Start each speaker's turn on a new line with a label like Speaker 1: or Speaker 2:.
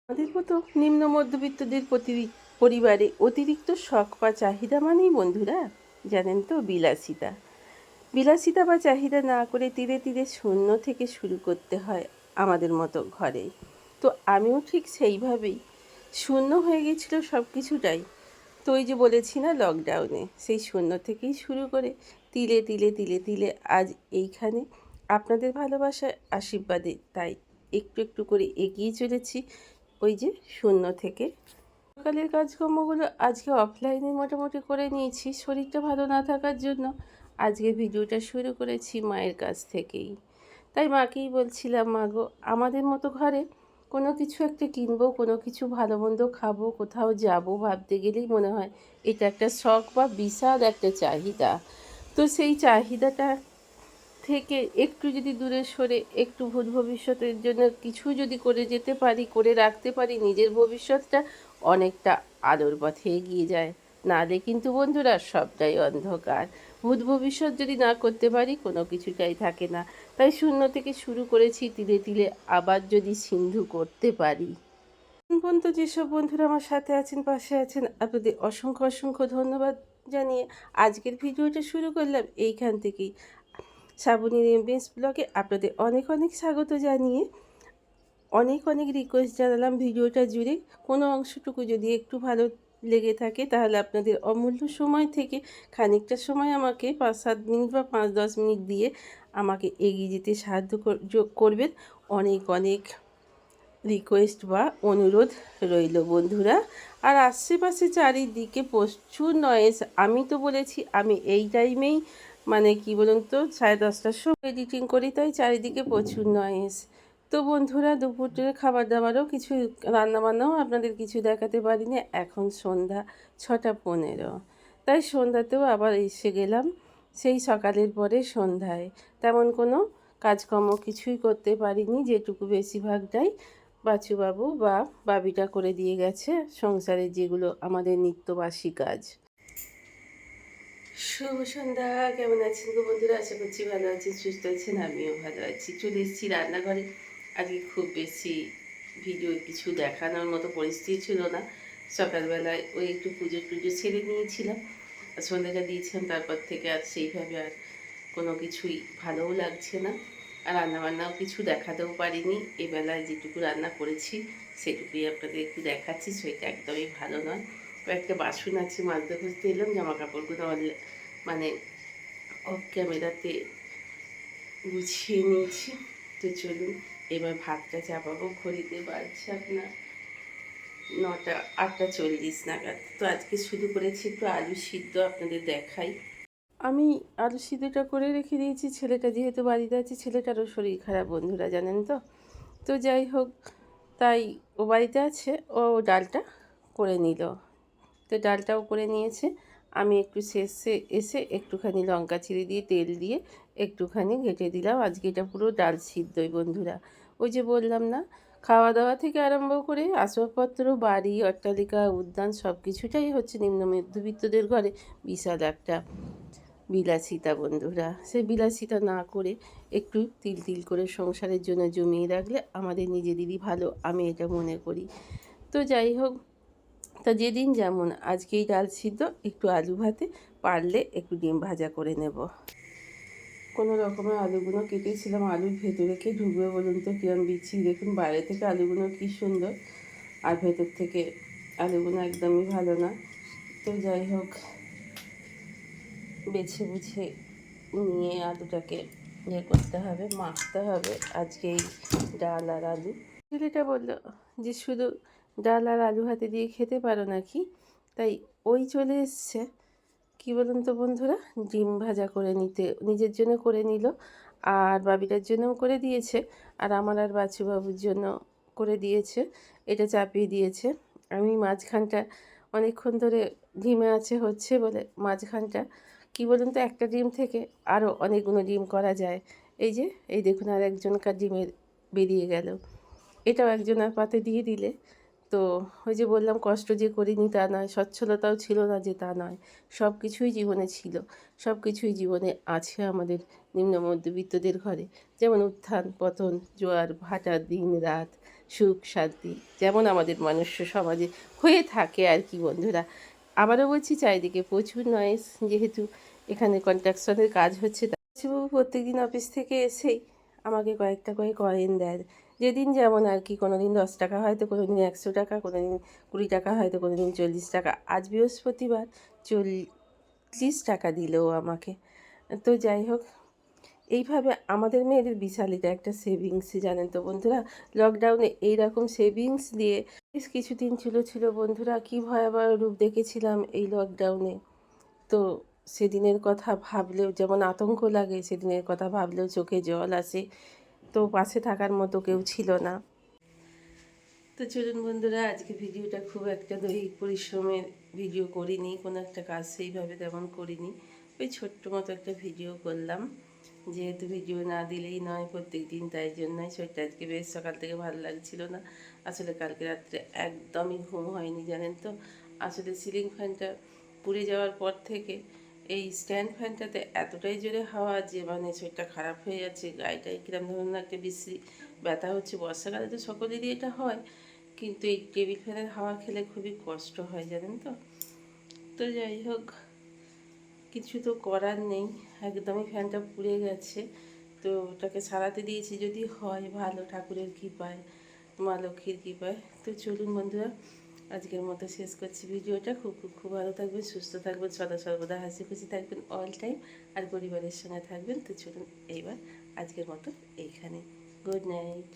Speaker 1: আমাদের মতো নিম্ন মধ্যবিত্তদের পরিবারে অতিরিক্ত শখ বা চাহিদা মানেই বন্ধুরা জানেন তো বিলাসিতা। বিলাসিতা বা চাহিদা না করে ধীরে ধীরে শূন্য থেকে শুরু করতে হয় আমাদের মতো ঘরে। তো আমিও ঠিক সেইভাবেই শূন্য হয়ে গেছিলো সব কিছুটাই। তো ওই যে বলেছি না, লকডাউনে সেই শূন্য থেকেই শুরু করে তিলে তিলে তিলে তিলে আজ এইখানে আপনাদের ভালোবাসার আশীর্বাদে তাই একটু একটু করে এগিয়ে চলেছি ওই যে শূন্য থেকে। সকালের কাজকর্মগুলো আজকে অফলাইনে মোটামুটি করে নিয়েছি, শরীরটা ভালো না থাকার জন্য আজকে ভিডিওটা শুরু করেছি মায়ের কাছ থেকেই। তাই মাকেই বলছিলাম, মা গো, আমাদের মতো ঘরে কোনো কিছু একটা কিনবো, কোনো কিছু ভালো মন্দ খাবো, কোথাও যাব ভাবতে গেলেই মনে হয় এটা একটা শখ বা বিশাল একটা চাহিদা। তো সেই চাহিদাটা থেকে একটু যদি দূরে সরে একটু ভূত ভবিষ্যতের জন্য কিছু যদি করে যেতে পারি, করে রাখতে পারি, নিজের ভবিষ্যৎটা অনেকটা আলোর পথে এগিয়ে যায়। নাহলে কিন্তু বন্ধুরা সবটাই অন্ধকার। ভূত ভবিষ্যৎ যদি না করতে পারি কোনো কিছুটাই থাকে না। তাই শূন্য থেকে শুরু করেছি, তিলে তিলে আবার যদি সিন্ধু করতে পারি। এখন পর্যন্ত যেসব বন্ধুরা আমার সাথে আছেন, পাশে আছেন, আপনাদের অসংখ্য অসংখ্য ধন্যবাদ জানিয়ে আজকের ভিডিওটা শুরু করলাম এইখান থেকেই। শ্রাবণীর এমবিএস ব্লগে আপনাদের অনেক অনেক স্বাগত জানিয়ে অনেক অনেক রিকোয়েস্ট জানালাম ভিডিওটা জুড়ে। কোনো অংশটুকু যদি একটু ভালো লেগে থাকে তাহলে আপনাদের অমূল্য সময় থেকে খানিকটা সময় আমাকে 5-7 মিনিট বা 5-10 মিনিট দিয়ে আমাকে এগিয়ে যেতে সাহায্য করবেন। অনেক অনেক রিকোয়েস্ট বা অনুরোধ রইল বন্ধুরা। আর আশেপাশে চারিদিকে প্রচুর নয়েজ। আমি তো বলেছি আমি এই টাইমেই মানে কি বলুন তো 10:30টার সময় এডিটিং করি, তাই চারিদিকে প্রচুর নয়েজ। তো বন্ধুরা দুপুরের খাবার দাবারও কিছু রান্নাবান্নাও আপনাদের কিছু দেখাতে পারিনি। এখন সন্ধ্যা 6:15, তাই সন্ধ্যাতেও আবার এসে গেলাম সেই সকালের পরে সন্ধ্যায়। তেমন কোনো কাজকর্ম কিছুই করতে পারিনি, যেটুকু বেশিরভাগটাই বাছুবাবু বা বাবিটা করে দিয়ে গেছে সংসারের যেগুলো আমাদের নিত্যবাসী কাজ। শুভ সন্ধ্যা। কেমন আছেন গো বন্ধুরা? আশা করছি ভালো আছেন, সুস্থ আছেন। আমিও ভালো আছি। চলে এসেছি রান্নাঘরে। আজকে খুব বেশি ভিডিও কিছু দেখানোর মতো পরিস্থিতি ছিল না। সকালবেলায় ওই একটু পুজো টুজো ছেড়ে নিয়েছিলাম, সন্ধ্যাটা দিয়েছিলাম, তারপর থেকে আর সেইভাবে আর কোনো কিছুই ভালোও লাগছে না। আর রান্নাবান্নাও কিছু দেখাতেও পারিনি। এবেলায় যেটুকু রান্না করেছি সেটুকুই আপনাদের একটু দেখাচ্ছি। সেটা একদমই ভালো নয়। কয়েকটা বাসন আছে, মাজতে খুঁজতে এলাম। জামা কাপড়গুলো মানে অফ ক্যামেরাতে গুছিয়ে নিয়েছি। তো চলুন এবার ভাতটা চাপাবো। ঘড়িতে বাজছে আপনার 8:40 নাগাদ। তো আজকে শুরু করেছি একটু আলু সিদ্ধ, আপনাদের দেখাই। আমি আলু সিদ্ধটা করে রেখে দিয়েছি। ছেলেটা যেহেতু বাড়িতে আছে, ছেলেটারও শরীর খারাপ বন্ধুরা, জানেন তো। তো যাই হোক, তাই ও বাড়িতে আছে, ও ডালটা করে নিল। তো ডালটাও করে নিয়েছে। আমি একটু শেষে এসে একটুখানি লঙ্কা চিড়ে দিয়ে তেল দিয়ে একটুখানি ঘেঁটে দিলাম। আজকে এটা পুরো ডাল সিদ্ধই বন্ধুরা। ওই যে বললাম না, খাওয়া দাওয়া থেকে আরম্ভ করে আসবাবপত্র, বাড়ি, অট্টালিকা, উদ্যান সব কিছুটাই হচ্ছে নিম্ন মধ্যবিত্তদের ঘরে বিশাল একটা বিলাসিতা বন্ধুরা। সে বিলাসিতা না করে একটু তিল তিল করে সংসারের জন্য জমিয়ে রাখলে আমাদের নিজেদেরই ভালো, আমি এটা মনে করি। তো যাই হোক, তা যেদিন যেমন আজকে এই ডাল সিদ্ধ, একটু আলু ভাতে, পারলে একটু ডিম ভাজা করে নেব। কোনো রকমের আলুগুলো কেটেছিলাম, আলুর ভেতরে কে ঢুকবে বলুন তো, কিরম বিচ্ছিরি। দেখুন বাইরে থেকে আলুগুলো কী সুন্দর, আর ভেতর থেকে আলুগুলো একদমই ভালো না। তো যাই হোক, বেছে বুঝে নিয়ে আলুটাকে করতে হবে, মাখতে হবে। আজকে এই ডাল আর আলু। ছেলেটা বললো যে শুধু ডাল আর আলু ভাতে দিয়ে খেতে পারো নাকি, তাই ওই চলে এসছে কী বলুন তো বন্ধুরা, ডিম ভাজা করে নিতে। নিজের জন্য করে নিল, আর বাবিটার জন্যও করে দিয়েছে, আর আমার আর বাছুবাবুর জন্য করে দিয়েছে। এটা চাপিয়ে দিয়েছে। আমি মাঝখানটা অনেকক্ষণ ধরে ডিমে আছে হচ্ছে বলে মাঝখানটা কী বলুন তো, একটা ডিম থেকে আরও অনেকগুলো ডিম করা যায়। এই যে এই দেখুন, আর একজনকার ডিমের বেরিয়ে গেল। এটাও একজনের পাতে দিয়ে দিলে তো ওই যে বললাম, কষ্ট যে করিনি তা নয়, সচ্ছলতাও ছিল না যে তা নয়, সব কিছুই জীবনে ছিল, সব কিছুই জীবনে আছে আমাদের নিম্ন মধ্যবিত্তদের ঘরে। যেমন উত্থান পতন, জোয়ার ভাটা, দিন রাত, সুখ শান্তি, যেমন আমাদের মনুষ্য সমাজে হয়ে থাকে আর কি বন্ধুরা। আবারও বলছি, চারিদিকে প্রচুর নয়েজ, যেহেতু এখানে কনস্ট্রাকশনের কাজ হচ্ছে। বাবু প্রত্যেকদিন অফিস থেকে এসেই আমাকে কয়েকটা করে কয়েন দেয়, যেদিন যেমন আর কি। কোনো দিন 10 টাকা, হয়তো কোনো দিন 100 টাকা, কোনো দিন 20 টাকা, হয়তো কোনো দিন 40 টাকা। আজ বৃহস্পতিবার 40 টাকা দিলেও আমাকে। তো যাই হোক, এইভাবে আমাদের মেয়েদের বিশাল এটা একটা সেভিংস, জানেন তো বন্ধুরা। লকডাউনে এইরকম সেভিংস দিয়ে বেশ কিছুদিন ছিল বন্ধুরা। কী ভয়াবহ রূপ দেখেছিলাম এই লকডাউনে। তো সেদিনের কথা ভাবলেও যেমন আতঙ্ক লাগে, সেদিনের কথা ভাবলেও চোখে জল আসে। তো পাশে থাকার মতো কেউ ছিল না। তো চলুন বন্ধুরা, আজকে ভিডিওটা খুব একটা দৈহিক পরিশ্রমের ভিডিও করিনি, কোনো একটা কাজ সেইভাবে তেমন করিনি। ওই ছোট্ট মতো একটা ভিডিও করলাম, যেহেতু ভিডিও না দিলেই নয় প্রত্যেক দিন, তাই জন্যই শরীরটা আজকে বেশ সকাল থেকে ভালো লাগছিল না। আসলে কালকে রাত্রে একদমই ঘুম হয়নি, জানেন তো। আসলে সিলিং ফ্যানটা পুড়ে যাওয়ার পর থেকে এই স্ট্যান্ড ফ্যানটাতে এতটাই জোরে হাওয়া যে মানে শরীরটা খারাপ হয়ে যাচ্ছে, গায়েটায় কিরম ধরনের একটা বিশ্রী ব্যথা হচ্ছে। বর্ষাকালে তো সকলেরই এটা হয়, কিন্তু এই টেবিল ফ্যানের হাওয়া খেলে খুবই কষ্ট হয়, জানেন তো। তো যাই হোক, কিছু তো করার নেই, একদমই ফ্যানটা পুড়ে গেছে। তো ওটাকে সারাতে দিয়েছি, যদি হয় ভালো, ঠাকুরের কৃপায়, মা লক্ষ্মীর কৃপায়। তো চলুন বন্ধুরা, আজকের মতো শেষ করছি ভিডিওটা। খুব খুব খুব ভালো থাকবেন, সুস্থ থাকবেন, সদা সর্বদা হাসি খুশি থাকবেন অল টাইম, আর পরিবারের সঙ্গে থাকবেন। তো চলুন এইবার আজকের মতো এইখানে, গুড নাইট।